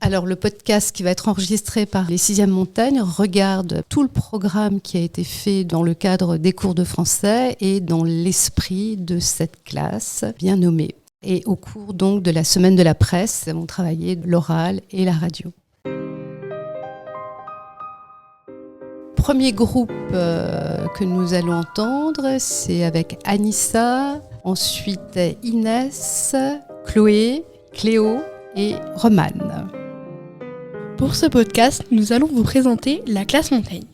Alors le podcast qui va être enregistré par les 6e Montagnes regarde tout le programme qui a été fait dans le cadre des cours de français et dans l'esprit de cette classe bien nommée. Et au cours donc de la semaine de la presse, nous avons travaillé l'oral et la radio. Premier groupe que nous allons entendre, c'est avec Anissa, ensuite Inès, Chloé, Cléo et Romane. Pour ce podcast, nous allons vous présenter la classe Montaigne.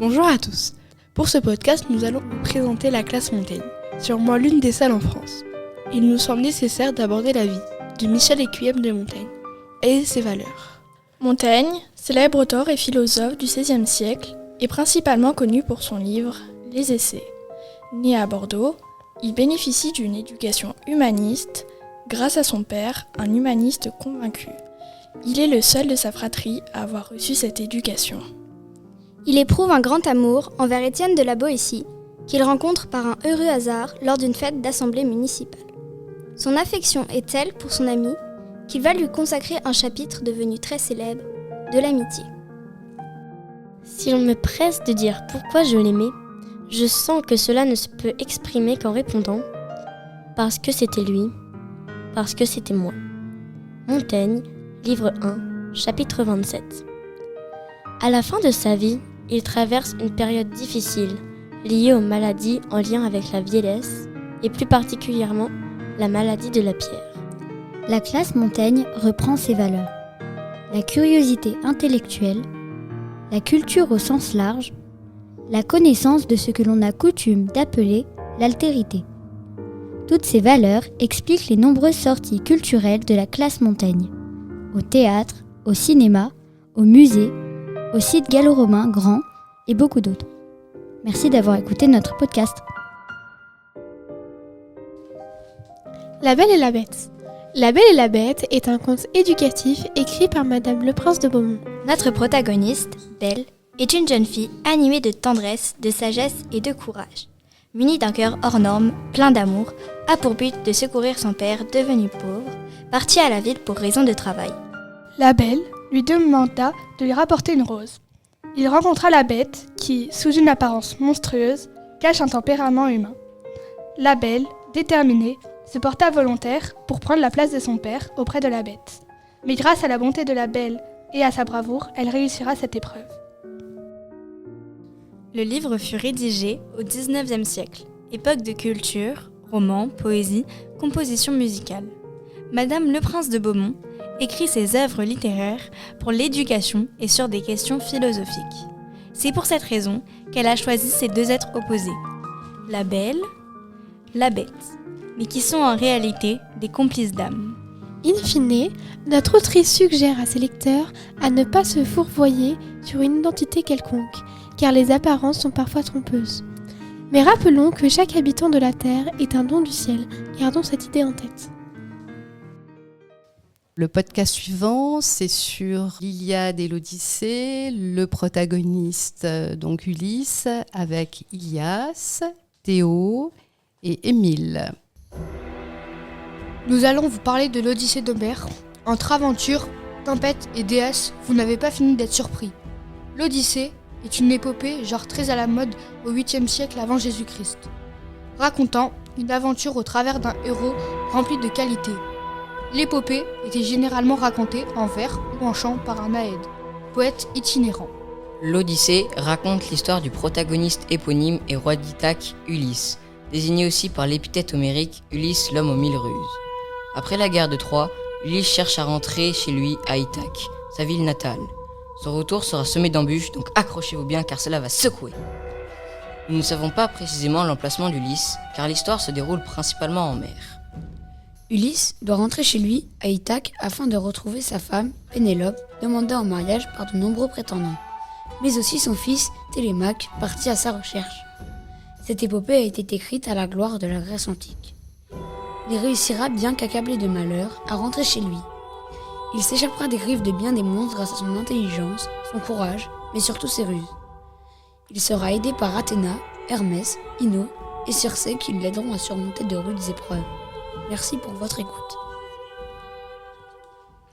Bonjour à tous. Pour ce podcast, nous allons vous présenter la classe Montaigne, sûrement l'une des seules en France. Il nous semble nécessaire d'aborder la vie de Michel Écuyer de Montaigne et ses valeurs. Montaigne, célèbre auteur et philosophe du XVIe siècle, est principalement connu pour son livre « Les Essais ». Né à Bordeaux, il bénéficie d'une éducation humaniste grâce à son père, un humaniste convaincu. Il est le seul de sa fratrie à avoir reçu cette éducation. Il éprouve un grand amour envers Étienne de la Boétie, qu'il rencontre par un heureux hasard lors d'une fête d'assemblée municipale. Son affection est telle pour son ami qu'il va lui consacrer un chapitre devenu très célèbre, de l'amitié. Si l'on me presse de dire pourquoi je l'aimais, je sens que cela ne se peut exprimer qu'en répondant « parce que c'était lui, parce que c'était moi ». Montaigne, livre 1, chapitre 27. À la fin de sa vie, il traverse une période difficile, liée aux maladies en lien avec la vieillesse, et plus particulièrement la maladie de la pierre. La classe Montaigne reprend ses valeurs. La curiosité intellectuelle, la culture au sens large, la connaissance de ce que l'on a coutume d'appeler l'altérité. Toutes ces valeurs expliquent les nombreuses sorties culturelles de la classe Montaigne. Au théâtre, au cinéma, au musée, au site gallo-romain grand et beaucoup d'autres. Merci d'avoir écouté notre podcast. La Belle et la Bête. La Belle et la Bête est un conte éducatif écrit par Madame Leprince de Beaumont. Notre protagoniste, Belle, est une jeune fille animée de tendresse, de sagesse et de courage. Munie d'un cœur hors norme, plein d'amour, a pour but de secourir son père devenu pauvre, parti à la ville pour raison de travail. La Belle lui demanda de lui rapporter une rose. Il rencontra la Bête qui, sous une apparence monstrueuse, cache un tempérament humain. La Belle, déterminée, se porta volontaire pour prendre la place de son père auprès de la Bête. Mais grâce à la bonté de la Belle et à sa bravoure, elle réussira cette épreuve. Le livre fut rédigé au XIXe siècle, époque de culture, roman, poésie, composition musicale. Madame Leprince de Beaumont écrit ses œuvres littéraires pour l'éducation et sur des questions philosophiques. C'est pour cette raison qu'elle a choisi ces deux êtres opposés, la Belle, la Bête, mais qui sont en réalité des complices d'âme. In fine, notre autrice suggère à ses lecteurs à ne pas se fourvoyer sur une identité quelconque, car les apparences sont parfois trompeuses. Mais rappelons que chaque habitant de la Terre est un don du ciel. Gardons cette idée en tête. Le podcast suivant, c'est sur l'Iliade et l'Odyssée, le protagoniste, donc Ulysse, avec Ilias, Théo et Émile. Nous allons vous parler de l'Odyssée d'Homère. Entre aventure, tempête et déesse, vous n'avez pas fini d'être surpris. L'Odyssée est une épopée genre très à la mode au 8e siècle avant Jésus-Christ, racontant une aventure au travers d'un héros rempli de qualités. L'épopée était généralement racontée en vers ou en chant par un Aède, poète itinérant. L'Odyssée raconte l'histoire du protagoniste éponyme et roi d'Ithaque, Ulysse, désigné aussi par l'épithète homérique Ulysse l'homme aux 1000 ruses. Après la guerre de Troie, Ulysse cherche à rentrer chez lui à Ithaque, sa ville natale. Son retour sera semé d'embûches, donc accrochez-vous bien car cela va secouer. Nous ne savons pas précisément l'emplacement d'Ulysse, car l'histoire se déroule principalement en mer. Ulysse doit rentrer chez lui, à Ithaque, afin de retrouver sa femme, Pénélope, demandée en mariage par de nombreux prétendants, mais aussi son fils, Télémaque, parti à sa recherche. Cette épopée a été écrite à la gloire de la Grèce antique. Il réussira, bien qu'accablé de malheur, à rentrer chez lui. Il s'échappera des griffes de bien des monstres grâce à son intelligence, son courage, mais surtout ses ruses. Il sera aidé par Athéna, Hermès, Ino et Circé qui l'aideront à surmonter de rudes épreuves. Merci pour votre écoute.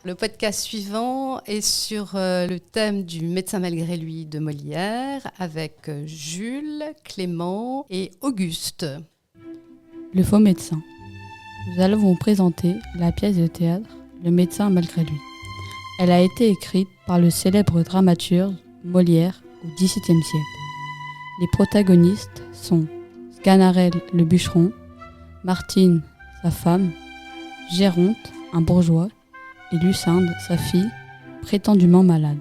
Le podcast suivant est sur le thème du médecin malgré lui de Molière avec Jules, Clément et Auguste. Le faux médecin. Nous allons vous présenter la pièce de théâtre Le médecin malgré lui. Elle a été écrite par le célèbre dramaturge Molière au XVIIe siècle. Les protagonistes sont Sganarelle le bûcheron, Martine, sa femme, Géronte, un bourgeois, et Lucinde, sa fille, prétendument malade.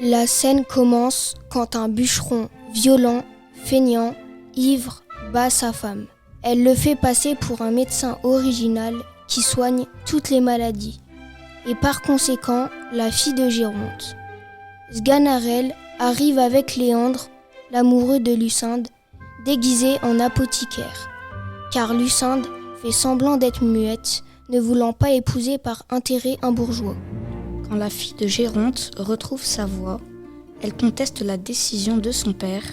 La scène commence quand un bûcheron violent, feignant, ivre, bat sa femme. Elle le fait passer pour un médecin original qui soigne toutes les maladies. Et par conséquent, la fille de Géronte. Sganarelle arrive avec Léandre, l'amoureux de Lucinde, déguisé en apothicaire. Car Lucinde fait semblant d'être muette, ne voulant pas épouser par intérêt un bourgeois. Quand la fille de Géronte retrouve sa voix, elle conteste la décision de son père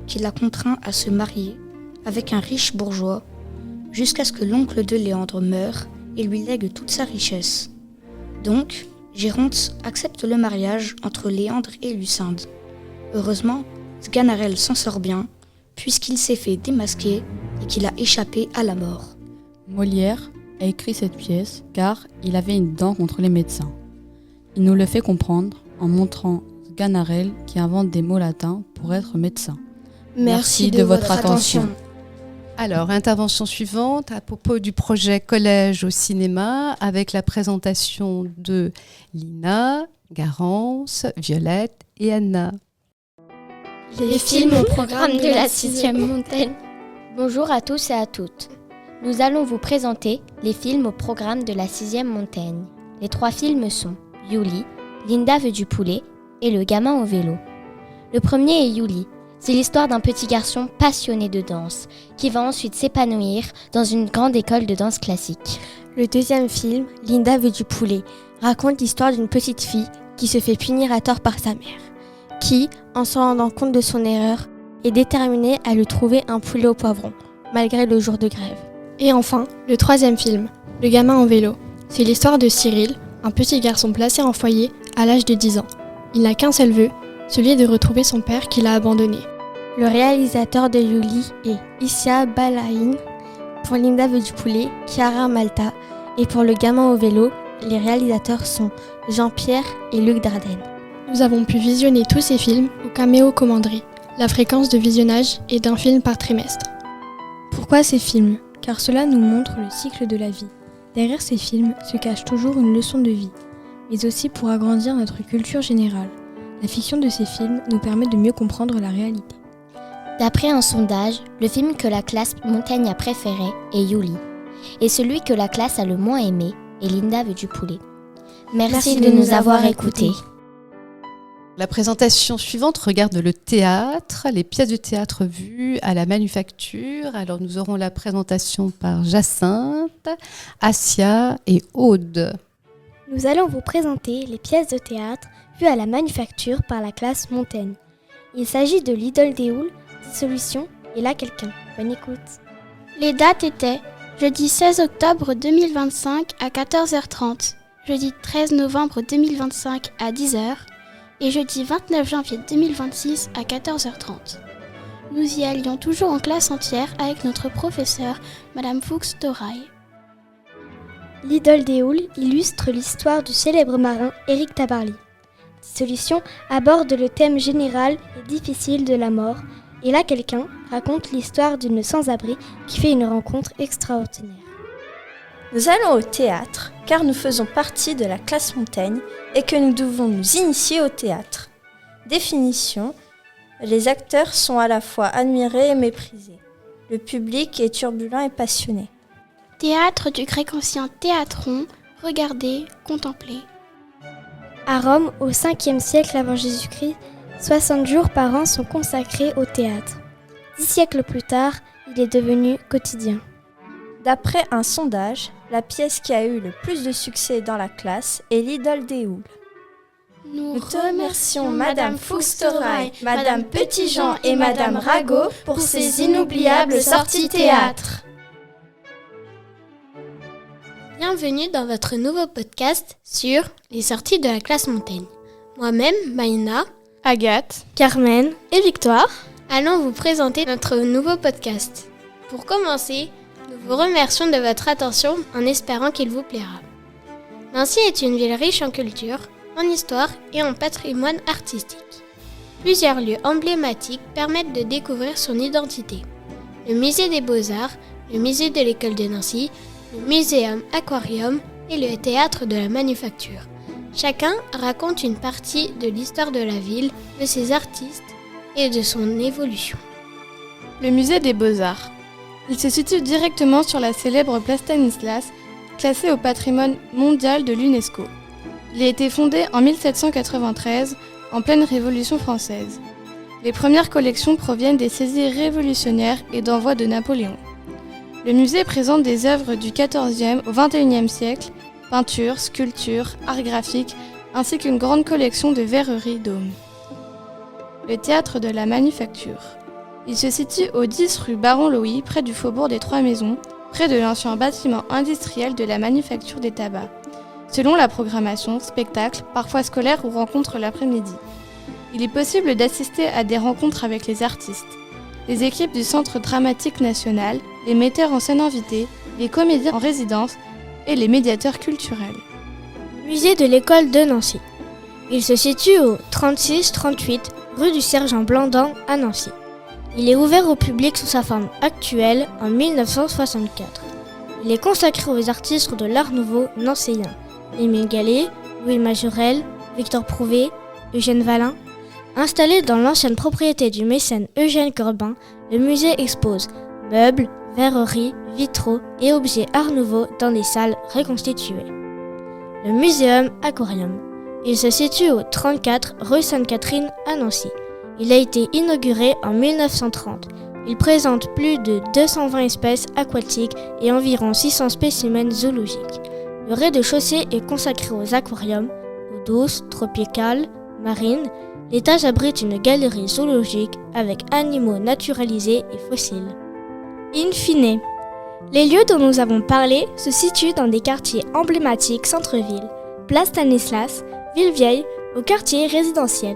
qui la contraint à se marier avec un riche bourgeois jusqu'à ce que l'oncle de Léandre meure et lui lègue toute sa richesse. Donc, Géronte accepte le mariage entre Léandre et Lucinde. Heureusement, Sganarelle s'en sort bien puisqu'il s'est fait démasquer et qu'il a échappé à la mort. Molière a écrit cette pièce car il avait une dent contre les médecins. Il nous le fait comprendre en montrant Sganarelle qui invente des mots latins pour être médecin. Merci de votre attention. Alors, intervention suivante à propos du projet Collège au cinéma avec la présentation de Lina, Garance, Violette et Anna. Les films au programme de la 6e montagne. Bonjour à tous et à toutes. Nous allons vous présenter les films au programme de la 6e montagne. Les 3 films sont Yuli, Linda veut du poulet et Le gamin au vélo. Le premier est Yuli. C'est l'histoire d'un petit garçon passionné de danse qui va ensuite s'épanouir dans une grande école de danse classique. Le deuxième film, Linda veut du poulet, raconte l'histoire d'une petite fille qui se fait punir à tort par sa mère, qui, en se rendant compte de son erreur, est déterminée à lui trouver un poulet au poivron, malgré le jour de grève. Et enfin, le troisième film, Le gamin en vélo. C'est l'histoire de Cyril, un petit garçon placé en foyer à l'âge de 10 ans. Il n'a qu'un seul vœu, celui de retrouver son père qu'il a abandonné. Le réalisateur de Yuli est Issa Balaïn. Pour Linda veut du poulet, Chiara Malta. Et pour Le gamin au vélo, les réalisateurs sont Jean-Pierre et Luc Dardenne. Nous avons pu visionner tous ces films au Caméo Commanderie. La fréquence de visionnage est d'un film par trimestre. Pourquoi ces films ? Car cela nous montre le cycle de la vie. Derrière ces films se cache toujours une leçon de vie, mais aussi pour agrandir notre culture générale. La fiction de ces films nous permet de mieux comprendre la réalité. D'après un sondage, le film que la classe Montaigne a préféré est Yuli. Et celui que la classe a le moins aimé est Linda veut du poulet. Merci de nous avoir écoutés. La présentation suivante regarde le théâtre, les pièces de théâtre vues à la Manufacture. Alors nous aurons la présentation par Jacinthe, Assia et Aude. Nous allons vous présenter les pièces de théâtre vues à la Manufacture par la classe Montaigne. Il s'agit de l'Idole des Houles, Dissolution et Là quelqu'un. Bonne écoute. Les dates étaient jeudi 16 octobre 2025 à 14h30, jeudi 13 novembre 2025 à 10h et jeudi 29 janvier 2026 à 14h30. Nous y allions toujours en classe entière avec notre professeure, Madame Fuchs-Doraille. L'Idole des Houles illustre l'histoire du célèbre marin Éric Tabarly. Dissolution aborde le thème général et difficile de la mort, et Là quelqu'un raconte l'histoire d'une sans-abri qui fait une rencontre extraordinaire. Nous allons au théâtre car nous faisons partie de la classe Montaigne et que nous devons nous initier au théâtre. Définition: les acteurs sont à la fois admirés et méprisés. Le public est turbulent et passionné. Théâtre du grec ancien théatron, regarder, contempler. À Rome, au 5e siècle avant Jésus-Christ, 60 jours par an sont consacrés au théâtre. 10 siècles plus tard, il est devenu quotidien. D'après un sondage, la pièce qui a eu le plus de succès dans la classe est l'Idole des Houles. Nous remercions Madame Fuchs-Doraille, Madame Petitjean et Madame Rago pour ces inoubliables sorties théâtre. Bienvenue dans votre nouveau podcast sur les sorties de la classe Montaigne. Moi-même, Maïna, Agathe, Carmen et Victoire allons vous présenter notre nouveau podcast. Pour commencer, nous vous remercions de votre attention en espérant qu'il vous plaira. Nancy est une ville riche en culture, en histoire et en patrimoine artistique. Plusieurs lieux emblématiques permettent de découvrir son identité. Le musée des Beaux-Arts, le musée de l'école de Nancy, le muséum Aquarium et le théâtre de la Manufacture. Chacun raconte une partie de l'histoire de la ville, de ses artistes et de son évolution. le musée des Beaux-Arts. Il se situe directement sur la célèbre place Stanislas, classée au patrimoine mondial de l'UNESCO. Il a été fondé en 1793, en pleine Révolution française. Les premières collections proviennent des saisies révolutionnaires et d'envois de Napoléon. Le musée présente des œuvres du XIVe au XXIe siècle, peintures, sculptures, arts graphiques, ainsi qu'une grande collection de verreries d'hommes. Le théâtre de la Manufacture. Il se situe au 10 rue Baron Louis, près du faubourg des Trois Maisons, près de l'ancien bâtiment industriel de la manufacture des tabacs. Selon la programmation, spectacles, parfois scolaires ou rencontres l'après-midi. Il est possible d'assister à des rencontres avec les artistes, les équipes du Centre dramatique national, les metteurs en scène invités, les comédiens en résidence et les médiateurs culturels. Musée de l'école de Nancy. Il se situe au 36-38 rue du Sergent Blandan à Nancy. Il est ouvert au public sous sa forme actuelle en 1964. Il est consacré aux artistes de l'Art Nouveau nancéen. Émile Gallé, Louis Majorel, Victor Prouvé, Eugène Vallin. Installé dans l'ancienne propriété du mécène Eugène Corbin, le musée expose meubles, verreries, vitraux et objets Art Nouveau dans des salles reconstituées. Le muséum Aquarium. Il se situe au 34 rue Sainte-Catherine à Nancy. Il a été inauguré en 1930. Il présente plus de 220 espèces aquatiques et environ 600 spécimens zoologiques. Le rez-de-chaussée est consacré aux aquariums, eau douce, tropicales, marines. L'étage abrite une galerie zoologique avec animaux naturalisés et fossiles. In fine, les lieux dont nous avons parlé se situent dans des quartiers emblématiques centre-ville, place Stanislas, Ville-Vieille, au quartier résidentiel.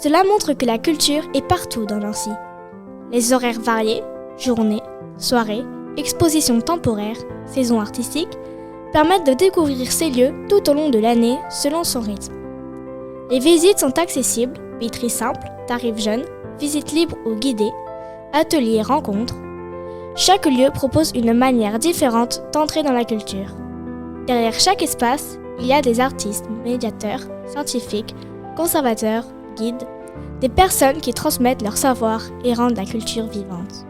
Cela montre que la culture est partout dans Nancy. Les horaires variés, journées, soirées, expositions temporaires, saisons artistiques, permettent de découvrir ces lieux tout au long de l'année selon son rythme. Les visites sont accessibles, billetterie simple, tarifs jeunes, visites libres ou guidées, ateliers et rencontres. Chaque lieu propose une manière différente d'entrer dans la culture. Derrière chaque espace, il y a des artistes, médiateurs, scientifiques, conservateurs, guides, des personnes qui transmettent leur savoir et rendent la culture vivante.